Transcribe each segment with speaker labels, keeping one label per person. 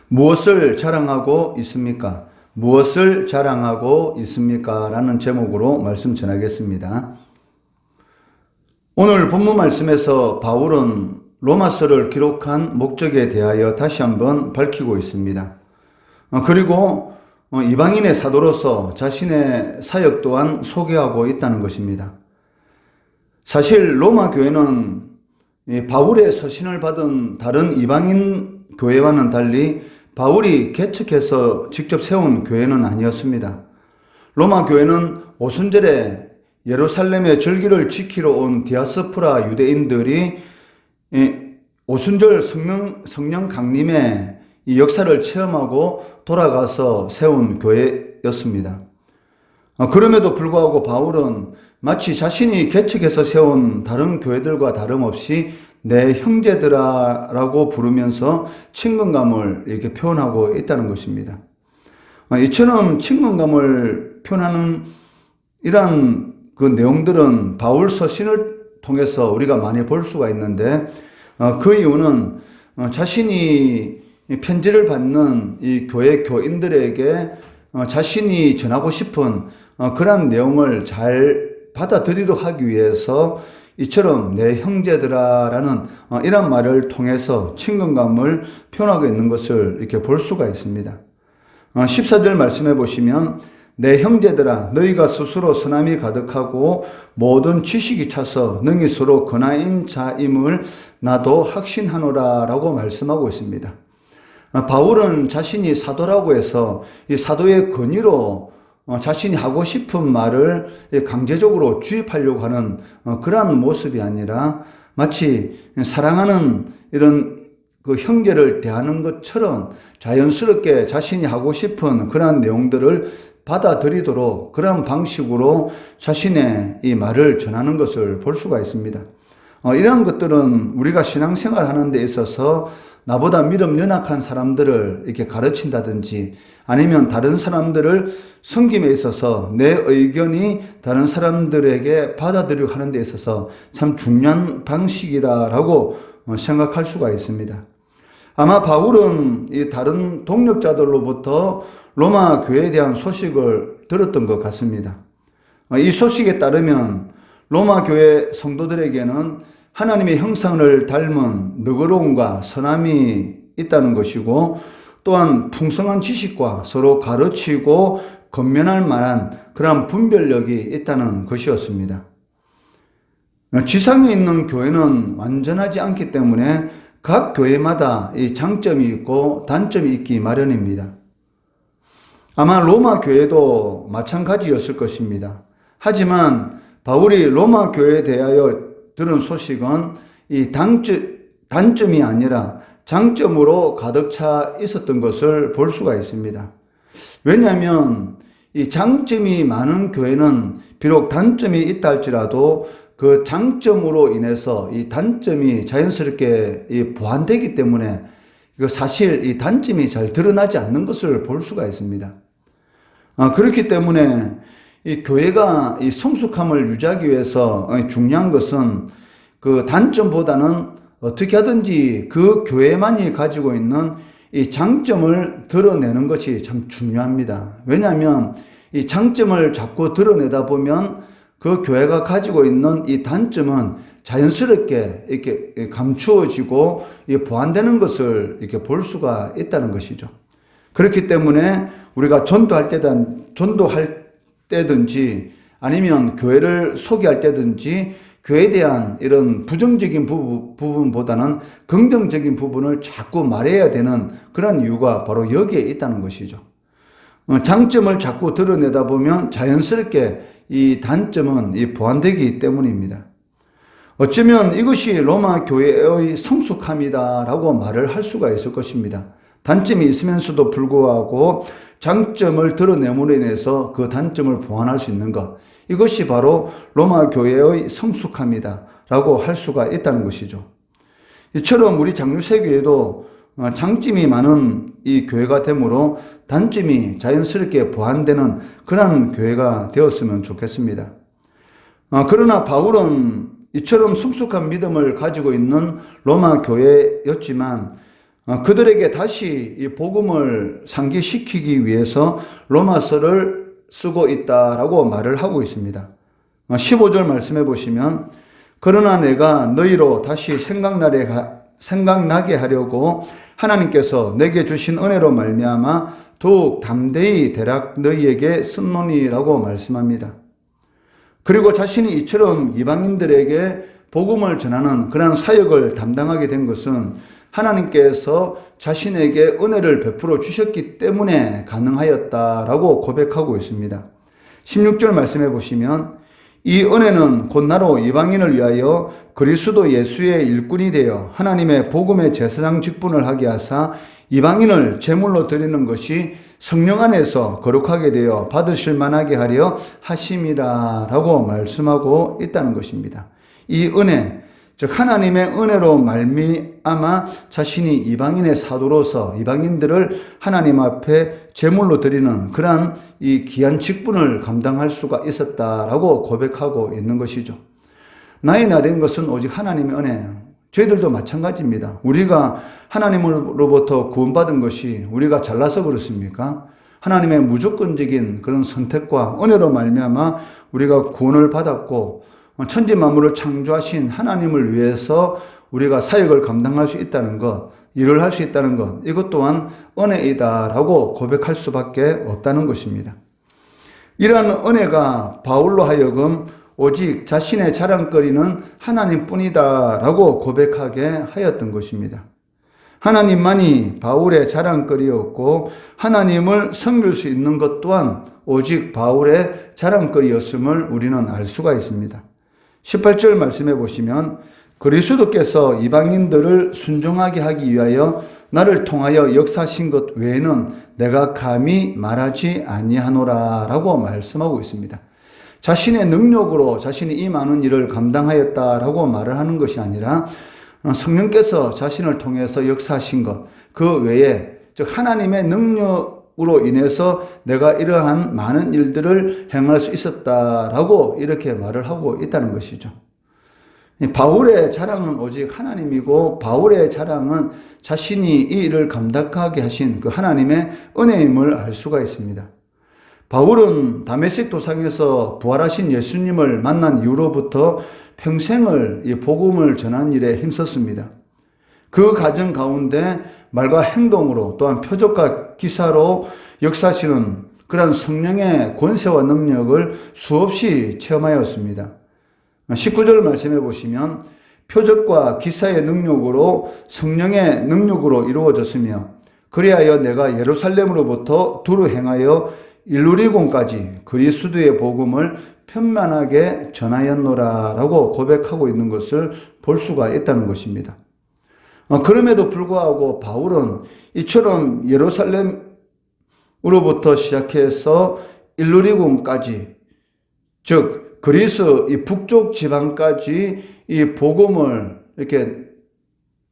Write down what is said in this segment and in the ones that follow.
Speaker 1: 무엇을 자랑하고 있습니까? 무엇을 자랑하고 있습니까? 라는 제목으로 말씀 전하겠습니다. 오늘 본문 말씀에서 바울은 로마서를 기록한 목적에 대하여 다시 한번 밝히고 있습니다. 그리고 이방인의 사도로서 자신의 사역 또한 소개하고 있다는 것입니다. 사실 로마 교회는 바울의 서신을 받은 다른 이방인 교회와는 달리 바울이 개척해서 직접 세운 교회는 아니었습니다. 로마 교회는 오순절에 예루살렘의 절기를 지키러 온 디아스포라 유대인들이 오순절 성령 강림의 이 역사를 체험하고 돌아가서 세운 교회였습니다. 그럼에도 불구하고 바울은 마치 자신이 개척해서 세운 다른 교회들과 다름없이 내 형제들아 라고 부르면서 친근감을 이렇게 표현하고 있다는 것입니다. 이처럼 친근감을 표현하는 이러한 그 내용들은 바울 서신을 통해서 우리가 많이 볼 수가 있는데, 그 이유는 자신이 편지를 받는 이 교회 교인들에게 자신이 전하고 싶은 그러한 내용을 잘 받아들이도록 하기 위해서 이처럼 내 형제들아 라는 이런 말을 통해서 친근감을 표현하고 있는 것을 이렇게 볼 수가 있습니다. 14절 말씀해 보시면 내 형제들아 너희가 스스로 선함이 가득하고 모든 지식이 차서 능히 서로 근하인 자임을 나도 확신하노라 라고 말씀하고 있습니다. 바울은 자신이 사도라고 해서 이 사도의 권위로 자신이 하고 싶은 말을 강제적으로 주입하려고 하는 그러한 모습이 아니라 마치 사랑하는 이런 그 형제를 대하는 것처럼 자연스럽게 자신이 하고 싶은 그러한 내용들을 받아들이도록 그런 방식으로 자신의 이 말을 전하는 것을 볼 수가 있습니다. 이러한 것들은 우리가 신앙생활 하는 데 있어서 나보다 믿음 연약한 사람들을 이렇게 가르친다든지 아니면 다른 사람들을 섬김에 있어서 내 의견이 다른 사람들에게 받아들이고 하는 데 있어서 참 중요한 방식이다라고 생각할 수가 있습니다. 아마 바울은 이 다른 동력자들로부터 로마 교회에 대한 소식을 들었던 것 같습니다. 이 소식에 따르면 로마 교회 성도들에게는 하나님의 형상을 닮은 너그러움과 선함이 있다는 것이고, 또한 풍성한 지식과 서로 가르치고 건면할 만한 그러한 분별력이 있다는 것이었습니다. 지상에 있는 교회는 완전하지 않기 때문에 각 교회마다 이 장점이 있고 단점이 있기 마련입니다. 아마 로마 교회도 마찬가지였을 것입니다. 하지만 바울이 로마 교회에 대하여 들은 소식은 이 단점이 아니라 장점으로 가득 차 있었던 것을 볼 수가 있습니다. 왜냐하면 이 장점이 많은 교회는 비록 단점이 있다 할지라도 그 장점으로 인해서 이 단점이 자연스럽게 보완되기 때문에 사실 이 단점이 잘 드러나지 않는 것을 볼 수가 있습니다. 그렇기 때문에 이 교회가 이 성숙함을 유지하기 위해서 중요한 것은 그 단점보다는 어떻게 하든지 그 교회만이 가지고 있는 이 장점을 드러내는 것이 참 중요합니다. 왜냐하면 이 장점을 자꾸 드러내다 보면 그 교회가 가지고 있는 이 단점은 자연스럽게 이렇게 감추어지고 보완되는 것을 이렇게 볼 수가 있다는 것이죠. 그렇기 때문에 우리가 전도할 때든지 아니면 교회를 소개할 때든지 교회에 대한 이런 부정적인 부분보다는 긍정적인 부분을 자꾸 말해야 되는 그런 이유가 바로 여기에 있다는 것이죠. 장점을 자꾸 드러내다 보면 자연스럽게 이 단점은 보완되기 때문입니다. 어쩌면 이것이 로마 교회의 성숙함이다라고 말을 할 수가 있을 것입니다. 단점이 있으면서도 불구하고 장점을 드러내므로 인해서 그 단점을 보완할 수 있는 것, 이것이 바로 로마 교회의 성숙함이다라고 할 수가 있다는 것이죠. 이처럼 우리 장류세교회도 장점이 많은 이 교회가 되므로 단점이 자연스럽게 보완되는 그런 교회가 되었으면 좋겠습니다. 그러나 바울은 이처럼 성숙한 믿음을 가지고 있는 로마 교회였지만 그들에게 다시 이 복음을 상기시키기 위해서 로마서를 쓰고 있다라고 말을 하고 있습니다. 15절 말씀해 보시면 그러나 내가 너희로 다시 생각나게 하려고 하나님께서 내게 주신 은혜로 말미암아 더욱 담대히 대략 너희에게 쓴노니라고 말씀합니다. 그리고 자신이 이처럼 이방인들에게 복음을 전하는 그런 사역을 담당하게 된 것은 하나님께서 자신에게 은혜를 베풀어 주셨기 때문에 가능하였다라고 고백하고 있습니다. 16절 말씀해 보시면 이 은혜는 곧 나로 이방인을 위하여 그리스도 예수의 일꾼이 되어 하나님의 복음의 제사장 직분을 하게 하사 이방인을 제물로 드리는 것이 성령 안에서 거룩하게 되어 받으실 만하게 하려 하심이라라고 말씀하고 있다는 것입니다. 이 은혜, 즉 하나님의 은혜로 말미암아 자신이 이방인의 사도로서 이방인들을 하나님 앞에 제물로 드리는 그러한 이 귀한 직분을 감당할 수가 있었다라고 고백하고 있는 것이죠. 나의 나 된 것은 오직 하나님의 은혜예요. 저희들도 마찬가지입니다. 우리가 하나님으로부터 구원받은 것이 우리가 잘나서 그렇습니까? 하나님의 무조건적인 그런 선택과 은혜로 말미암아 우리가 구원을 받았고 천지 만물을 창조하신 하나님을 위해서 우리가 사역을 감당할 수 있다는 것, 일을 할 수 있다는 것, 이것 또한 은혜이다라고 고백할 수밖에 없다는 것입니다. 이러한 은혜가 바울로 하여금 오직 자신의 자랑거리는 하나님뿐이다라고 고백하게 하였던 것입니다. 하나님만이 바울의 자랑거리였고 하나님을 섬길 수 있는 것 또한 오직 바울의 자랑거리였음을 우리는 알 수가 있습니다. 18절 말씀해 보시면 그리스도께서 이방인들을 순종하게 하기 위하여 나를 통하여 역사하신 것 외에는 내가 감히 말하지 아니하노라 라고 말씀하고 있습니다. 자신의 능력으로 자신이 이 많은 일을 감당하였다라고 말을 하는 것이 아니라 성령께서 자신을 통해서 역사하신 것, 그 외에 즉 하나님의 능력으로 인해서 내가 이러한 많은 일들을 행할 수 있었다라고 이렇게 말을 하고 있다는 것이죠. 바울의 자랑은 오직 하나님이고 바울의 자랑은 자신이 이 일을 감당하게 하신 그 하나님의 은혜임을 알 수가 있습니다. 바울은 다메섹 도상에서 부활하신 예수님을 만난 이후로부터 평생을 이 복음을 전하는 일에 힘썼습니다. 그 과정 가운데 말과 행동으로 또한 표적과 기사로 역사하시는 그런 성령의 권세와 능력을 수없이 체험하였습니다. 19절 말씀해 보시면 표적과 기사의 능력으로 성령의 능력으로 이루어졌으며 그리하여 내가 예루살렘으로부터 두루 행하여 일루리곤까지 그리스도의 복음을 편만하게 전하였노라 라고 고백하고 있는 것을 볼 수가 있다는 것입니다. 그럼에도 불구하고 바울은 이처럼 예루살렘으로부터 시작해서 일루리곤까지 즉 그리스 이 북쪽 지방까지 이 복음을 이렇게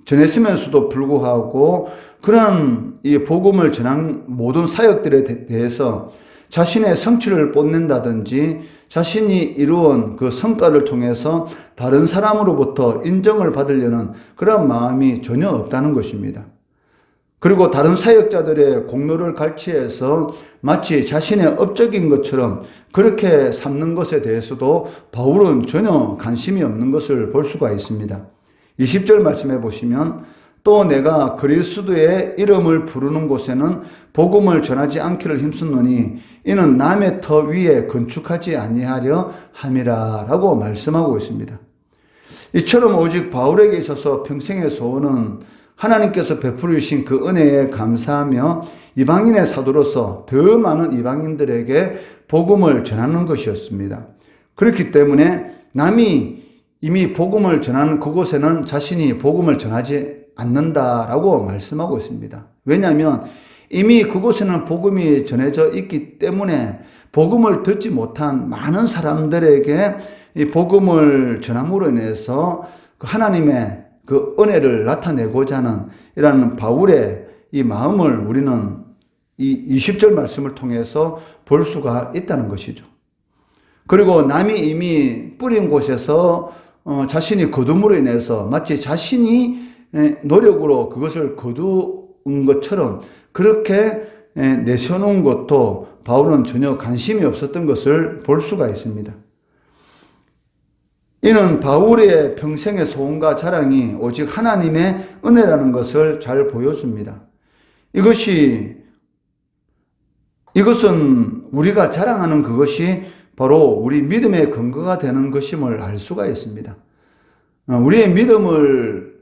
Speaker 1: 전했으면서도 불구하고 그런 이 복음을 전한 모든 사역들에 대해서 자신의 성취를 뽐낸다든지 자신이 이루은 그 성과를 통해서 다른 사람으로부터 인정을 받으려는 그런 마음이 전혀 없다는 것입니다. 그리고 다른 사역자들의 공로를 갈취해서 마치 자신의 업적인 것처럼 그렇게 삼는 것에 대해서도 바울은 전혀 관심이 없는 것을 볼 수가 있습니다. 20절 말씀해 보시면 또 내가 그리스도의 이름을 부르는 곳에는 복음을 전하지 않기를 힘쓰노니 이는 남의 터 위에 건축하지 아니하려 함이라 라고 말씀하고 있습니다. 이처럼 오직 바울에게 있어서 평생의 소원은 하나님께서 베풀어 주신 그 은혜에 감사하며 이방인의 사도로서 더 많은 이방인들에게 복음을 전하는 것이었습니다. 그렇기 때문에 남이 이미 복음을 전하는 그곳에는 자신이 복음을 전하지 않는다라고 말씀하고 있습니다. 왜냐하면 이미 그곳에는 복음이 전해져 있기 때문에 복음을 듣지 못한 많은 사람들에게 이 복음을 전함으로 인해서 하나님의 그 은혜를 나타내고자 하는 이런 바울의 이 마음을 우리는 이 20절 말씀을 통해서 볼 수가 있다는 것이죠. 그리고 남이 이미 뿌린 곳에서 자신이 거둠으로 인해서 마치 자신이 노력으로 그것을 거둔 것처럼 그렇게 내세워놓은 것도 바울은 전혀 관심이 없었던 것을 볼 수가 있습니다. 이는 바울의 평생의 소원과 자랑이 오직 하나님의 은혜라는 것을 잘 보여줍니다. 이것은 우리가 자랑하는 그것이 바로 우리 믿음의 근거가 되는 것임을 알 수가 있습니다. 우리의 믿음을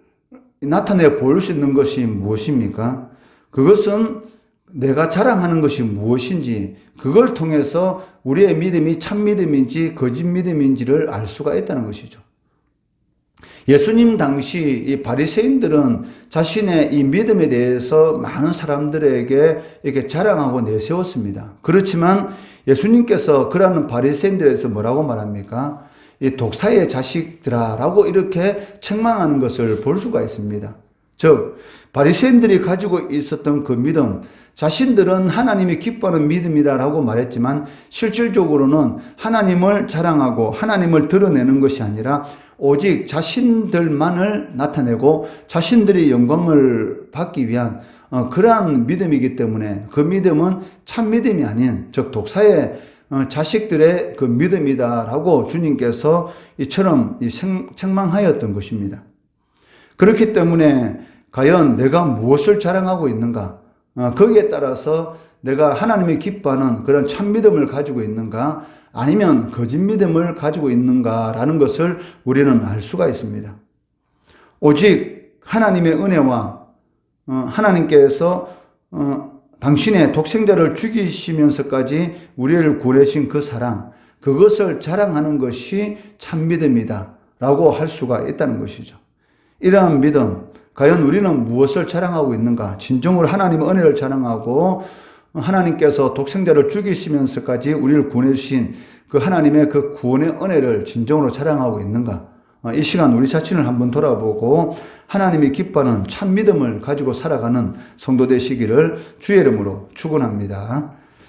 Speaker 1: 나타내 보일 수 있는 것이 무엇입니까? 그것은 내가 자랑하는 것이 무엇인지, 그걸 통해서 우리의 믿음이 참 믿음인지 거짓 믿음인지를 알 수가 있다는 것이죠. 예수님 당시 이 바리새인들은 자신의 이 믿음에 대해서 많은 사람들에게 이렇게 자랑하고 내세웠습니다. 그렇지만 예수님께서 그러는 바리새인들에서 뭐라고 말합니까? 이 독사의 자식들아라고 이렇게 책망하는 것을 볼 수가 있습니다. 즉 바리새인들이 가지고 있었던 그 믿음, 자신들은 하나님이 기뻐하는 믿음이라고 말했지만 실질적으로는 하나님을 자랑하고 하나님을 드러내는 것이 아니라 오직 자신들만을 나타내고 자신들이 영광을 받기 위한 그러한 믿음이기 때문에 그 믿음은 참 믿음이 아닌, 즉 독사의 자식들의 그 믿음이다라고 주님께서 이처럼 책망하였던 것입니다. 그렇기 때문에 과연 내가 무엇을 자랑하고 있는가? 거기에 따라서 내가 하나님이 기뻐하는 그런 참 믿음을 가지고 있는가? 아니면 거짓 믿음을 가지고 있는가라는 것을 우리는 알 수가 있습니다. 오직 하나님의 은혜와 하나님께서 당신의 독생자를 죽이시면서까지 우리를 구원하신 그 사랑, 그것을 자랑하는 것이 참 믿음이다 라고 할 수가 있다는 것이죠. 이러한 믿음, 과연 우리는 무엇을 자랑하고 있는가? 진정으로 하나님의 은혜를 자랑하고 하나님께서 독생자를 죽이시면서까지 우리를 구원해 주신 그 하나님의 그 구원의 은혜를 진정으로 자랑하고 있는가? 이 시간 우리 자신을 한번 돌아보고 하나님이 기뻐하는 참 믿음을 가지고 살아가는 성도 되시기를 주의 이름으로 축원합니다.